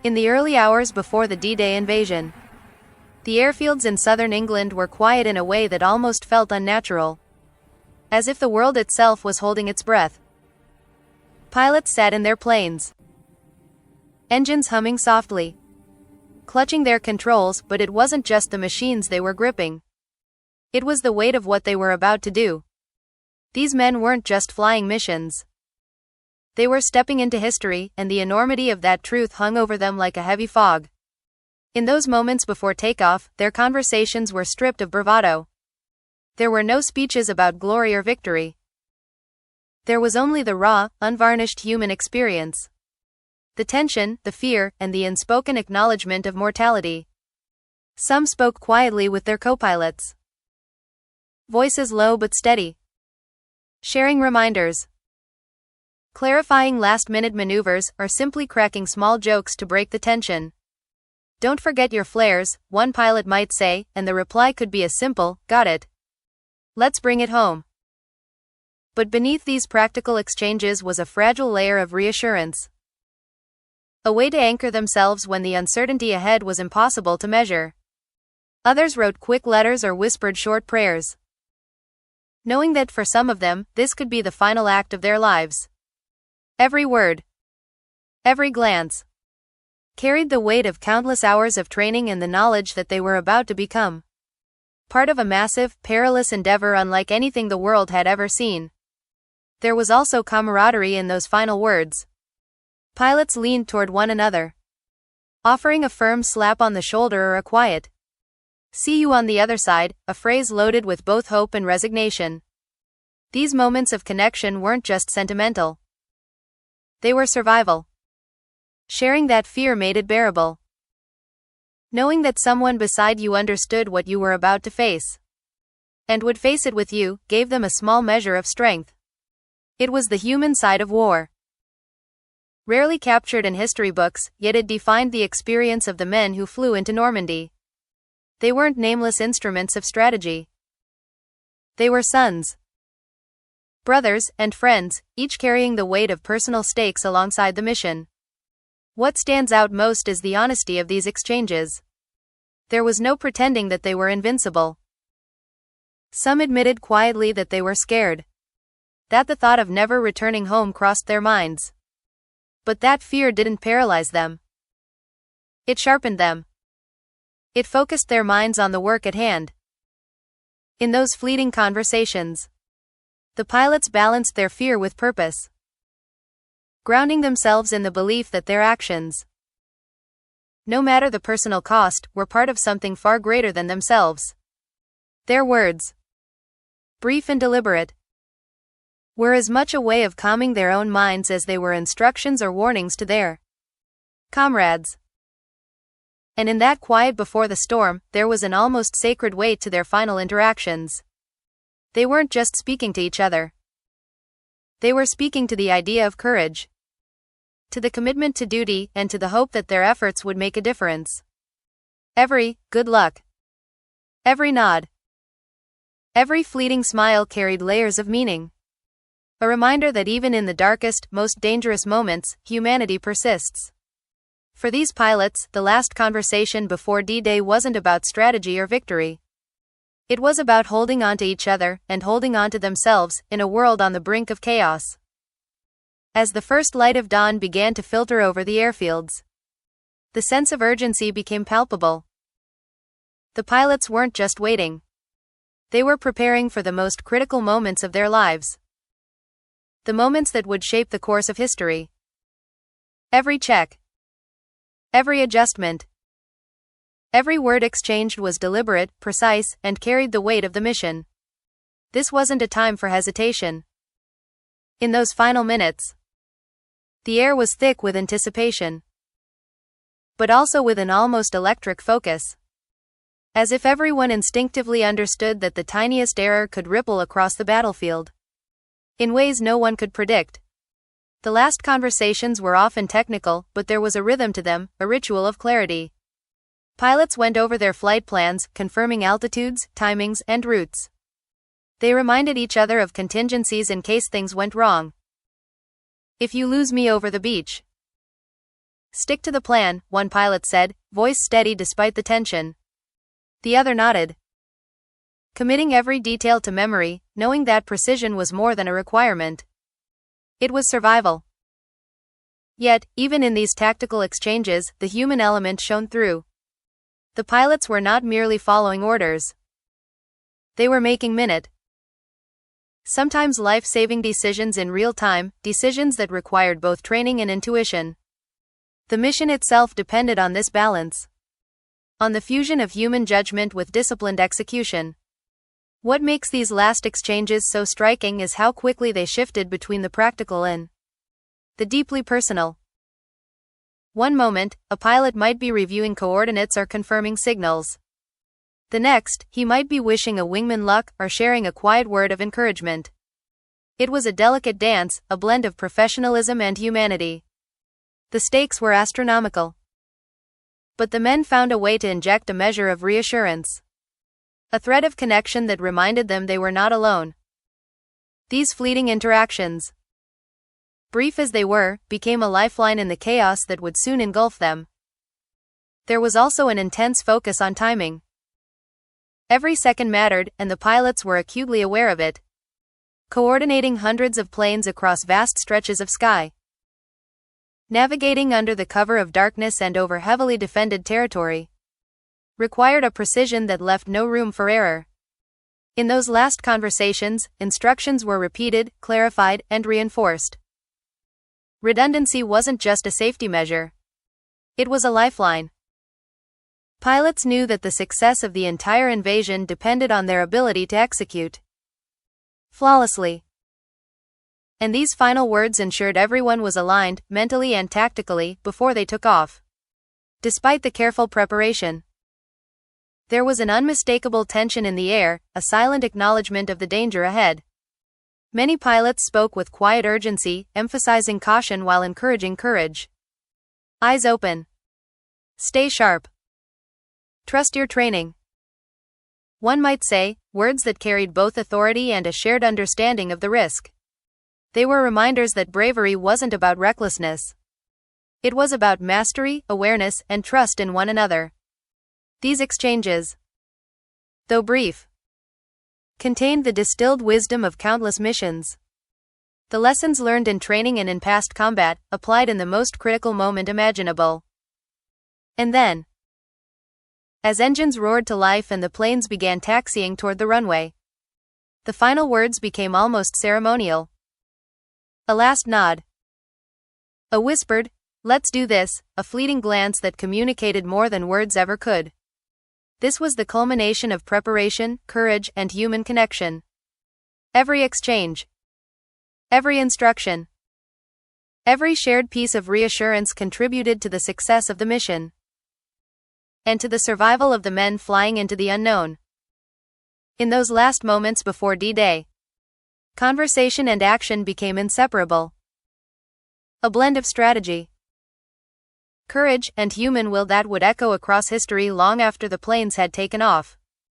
In the early hours before the D-Day invasion, the airfields in southern England were quiet in a way that almost felt unnatural, as if the world itself was holding its breath. Pilots sat in their planes, engines humming softly, clutching their controls, but it wasn't just the machines they were gripping. It was the weight of what they were about to do. These men weren't just flying missions. They were stepping into history, and the enormity of that truth hung over them like a heavy fog. In those moments before takeoff, their conversations were stripped of bravado. There were no speeches about glory or victory. There was only the raw, unvarnished human experience. The tension, the fear, and the unspoken acknowledgement of mortality. Some spoke quietly with their co-pilots, voices low but steady, sharing reminders, clarifying last-minute maneuvers, or simply cracking small jokes to break the tension. "Don't forget your flares," one pilot might say, and the reply could be a simple, "Got it. Let's bring it home." But beneath these practical exchanges was a fragile layer of reassurance. A way to anchor themselves when the uncertainty ahead was impossible to measure. Others wrote quick letters or whispered short prayers, knowing that for some of them, this could be the final act of their lives. Every word, every glance, carried the weight of countless hours of training and the knowledge that they were about to become part of a massive, perilous endeavor unlike anything the world had ever seen. There was also camaraderie in those final words. Pilots leaned toward one another, offering a firm slap on the shoulder or a quiet, "See you on the other side," a phrase loaded with both hope and resignation. These moments of connection weren't just sentimental. They were survival. Sharing that fear made it bearable. Knowing that someone beside you understood what you were about to face, and would face it with you, gave them a small measure of strength. It was the human side of war, rarely captured in history books, yet it defined the experience of the men who flew into Normandy. They weren't nameless instruments of strategy. They were sons, brothers, and friends, each carrying the weight of personal stakes alongside the mission. What stands out most is the honesty of these exchanges. There was no pretending that they were invincible. Some admitted quietly that they were scared, that the thought of never returning home crossed their minds. But that fear didn't paralyze them. It sharpened them. It focused their minds on the work at hand. In those fleeting conversations, the pilots balanced their fear with purpose, grounding themselves in the belief that their actions, no matter the personal cost, were part of something far greater than themselves. Their words, brief and deliberate, were as much a way of calming their own minds as they were instructions or warnings to their comrades. And in that quiet before the storm, there was an almost sacred weight to their final interactions. They weren't just speaking to each other. They were speaking to the idea of courage, to the commitment to duty, and to the hope that their efforts would make a difference. Every "good luck," every nod, every fleeting smile carried layers of meaning. A reminder that even in the darkest, most dangerous moments, humanity persists. For these pilots, the last conversation before D-Day wasn't about strategy or victory. It was about holding on to each other, and holding on to themselves, in a world on the brink of chaos. As the first light of dawn began to filter over the airfields, the sense of urgency became palpable. The pilots weren't just waiting. They were preparing for the most critical moments of their lives. The moments that would shape the course of history. Every check, every adjustment, every word exchanged was deliberate, precise, and carried the weight of the mission. This wasn't a time for hesitation. In those final minutes, the air was thick with anticipation, but also with an almost electric focus. As if everyone instinctively understood that the tiniest error could ripple across the battlefield in ways no one could predict. The last conversations were often technical, but there was a rhythm to them, a ritual of clarity. Pilots went over their flight plans, confirming altitudes, timings, and routes. They reminded each other of contingencies in case things went wrong. "If you lose me over the beach, "Stick to the plan," one pilot said, voice steady despite the tension. The other nodded, committing every detail to memory, knowing that precision was more than a requirement. It was survival. Yet, even in these tactical exchanges, the human element shone through. The pilots were not merely following orders. They were making sometimes life-saving decisions in real time, decisions that required both training and intuition. The mission itself depended on this balance. On the fusion of human judgment with disciplined execution. What makes these last exchanges so striking is how quickly they shifted between the practical and the deeply personal. One moment, a pilot might be reviewing coordinates or confirming signals. The next, he might be wishing a wingman luck or sharing a quiet word of encouragement. It was a delicate dance, a blend of professionalism and humanity. The stakes were astronomical. But the men found a way to inject a measure of reassurance. A thread of connection that reminded them they were not alone. These fleeting interactions, brief as they were, became a lifeline in the chaos that would soon engulf them. There was also an intense focus on timing. Every second mattered, and the pilots were acutely aware of it. Coordinating hundreds of planes across vast stretches of sky. Navigating under the cover of darkness and over heavily defended territory. Required a precision that left no room for error. In those last conversations, instructions were repeated, clarified, and reinforced. Redundancy wasn't just a safety measure. It was a lifeline. Pilots knew that the success of the entire invasion depended on their ability to execute flawlessly. And these final words ensured everyone was aligned, mentally and tactically, before they took off. Despite the careful preparation, there was an unmistakable tension in the air, a silent acknowledgement of the danger ahead. Many pilots spoke with quiet urgency, emphasizing caution while encouraging courage. Eyes open. Stay sharp. Trust your training. One might say, words that carried both authority and a shared understanding of the risk. They were reminders that bravery wasn't about recklessness. It was about mastery, awareness, and trust in one another. These exchanges, though brief, contained the distilled wisdom of countless missions. The lessons learned in training and in past combat, applied in the most critical moment imaginable. And then, as engines roared to life and the planes began taxiing toward the runway, the final words became almost ceremonial. A last nod. A whispered, "Let's do this," a fleeting glance that communicated more than words ever could. This was the culmination of preparation, courage, and human connection. Every exchange, every instruction, every shared piece of reassurance contributed to the success of the mission. And to the survival of the men flying into the unknown. In those last moments before D-Day, conversation and action became inseparable. A blend of strategy, courage, and human will that would echo across history long after the planes had taken off.